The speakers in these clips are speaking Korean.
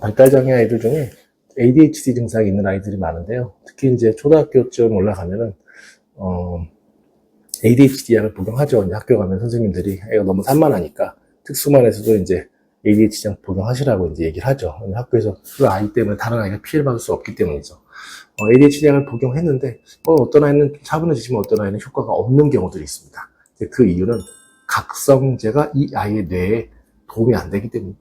발달장애 아이들 중에 ADHD 증상이 있는 아이들이 많은데요. 특히 이제 초등학교쯤 올라가면은, ADHD 약을 복용하죠. 이제 학교 가면 선생님들이 애가 너무 산만하니까 특수반에서도 이제 ADHD 약 복용하시라고 이제 얘기를 하죠. 학교에서 그 아이 때문에 다른 아이가 피해를 받을 수 없기 때문이죠. ADHD 약을 복용했는데, 어떤 아이는 차분해지지만 어떤 아이는 효과가 없는 경우들이 있습니다. 그 이유는 각성제가 이 아이의 뇌에 도움이 안 되기 때문입니다.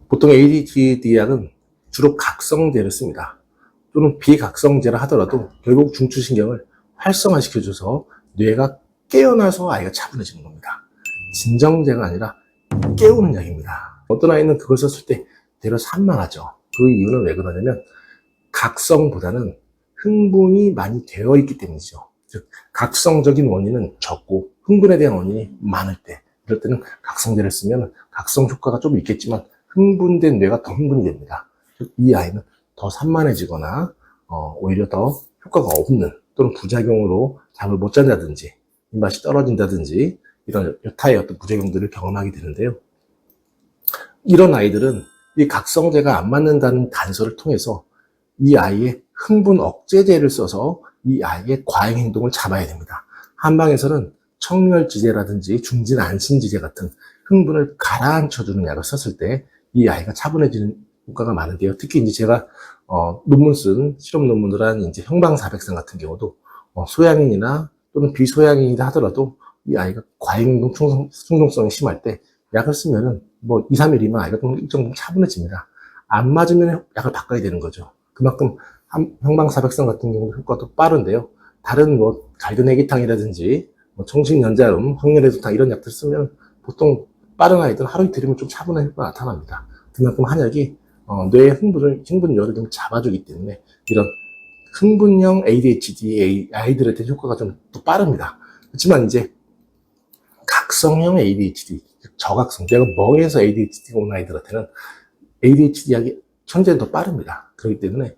보통 ADHD 약은 주로 각성제를 씁니다. 또는 비각성제라 하더라도 결국 중추신경을 활성화시켜줘서 뇌가 깨어나서 아이가 차분해지는 겁니다. 진정제가 아니라 깨우는 약입니다. 어떤 아이는 그걸 썼을 때 되려 산만하죠. 그 이유는 왜 그러냐면 각성보다는 흥분이 많이 되어 있기 때문이죠. 즉 각성적인 원인은 적고 흥분에 대한 원인이 많을 때, 이럴 때는 각성제를 쓰면 각성 효과가 좀 있겠지만 흥분된 뇌가 더 흥분이 됩니다. 즉 이 아이는 더 산만해지거나 오히려 더 효과가 없는, 또는 부작용으로 잠을 못 잔다든지 입맛이 떨어진다든지 이런 여타의 어떤 부작용들을 경험하게 되는데요. 이런 아이들은 이 각성제가 안 맞는다는 단서를 통해서 이 아이의 흥분 억제제를 써서 이 아이의 과잉 행동을 잡아야 됩니다. 한방에서는 청멸지제라든지 중진 안신지제 같은 흥분을 가라앉혀주는 약을 썼을 때 이 아이가 차분해지는 효과가 많은데요. 특히 이제 제가 논문 쓴 실험 논문을 한 이제 형방사백산 같은 경우도 소양인이나 또는 비소양인이다 하더라도 이 아이가 과잉행동 충동성이 심할 때 약을 쓰면은 뭐 2, 3일이면 아이가 좀 일정 차분해집니다. 안 맞으면 약을 바꿔야 되는 거죠. 그만큼 형방사백산 같은 경우도 효과도 빠른데요. 다른 뭐 갈근해기탕이라든지 뭐 청신연자음, 황열해소탕 이런 약들 쓰면 보통 빠른 아이들은 하루 이틀이면 좀 차분한 효과가 나타납니다. 그만큼 한약이 뇌의 흥분율을 좀 잡아주기 때문에 이런 흥분형 ADHD 아이들한테 효과가 좀 더 빠릅니다. 그렇지만 이제 각성형 ADHD, 저각성, 내가 멍해서 ADHD가 온 아이들한테는 ADHD 약이 현재는 더 빠릅니다. 그렇기 때문에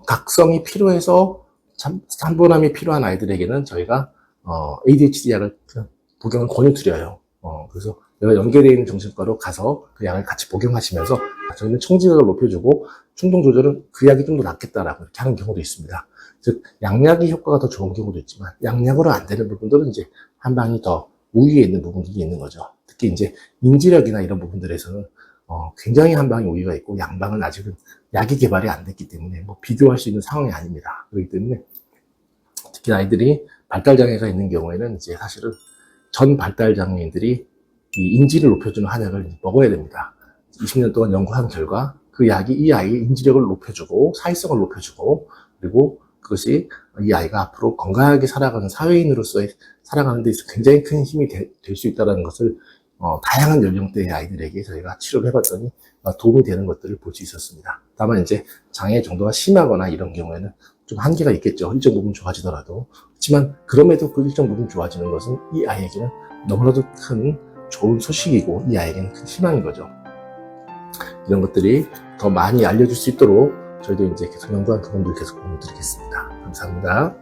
각성이 필요해서 산분함이 필요한 아이들에게는 저희가 ADHD 약을 복용을 권유드려요. 그래서 내가 연계되어 있는 정신과로 가서 그 약을 같이 복용하시면서 저희는 청지각을 높여주고 충동 조절은 그 약이 좀 더 낫겠다라고 이렇게 하는 경우도 있습니다. 즉 양약이 효과가 더 좋은 경우도 있지만 양약으로 안 되는 부분들은 이제 한방이 더 우위에 있는 부분들이 있는 거죠. 특히 이제 인지력이나 이런 부분들에서는 굉장히 한방이 우위가 있고 양방은 아직은 약이 개발이 안 됐기 때문에 뭐 비교할 수 있는 상황이 아닙니다. 그렇기 때문에 특히 아이들이 발달장애가 있는 경우에는 이제 사실은 전 발달장애인들이 이 인지를 높여주는 한약을 먹어야 됩니다. 20년 동안 연구한 결과 그 약이 이 아이의 인지력을 높여주고 사회성을 높여주고, 그리고 그것이 이 아이가 앞으로 건강하게 살아가는 사회인으로서의 살아가는 데 있어서 굉장히 큰 힘이 될 수 있다는 것을 다양한 연령대의 아이들에게 저희가 치료를 해봤더니 도움이 되는 것들을 볼 수 있었습니다. 다만 이제 장애 정도가 심하거나 이런 경우에는 좀 한계가 있겠죠. 일정 부분 좋아지더라도. 그렇지만 그럼에도 그 일정 부분 좋아지는 것은 이 아이에게는 너무나도 큰 좋은 소식이고 이 아이에게는 큰 희망인 거죠. 이런 것들이 더 많이 알려줄 수 있도록 저희도 이제 계속 연구한 부분들 계속 공유드리겠습니다. 감사합니다.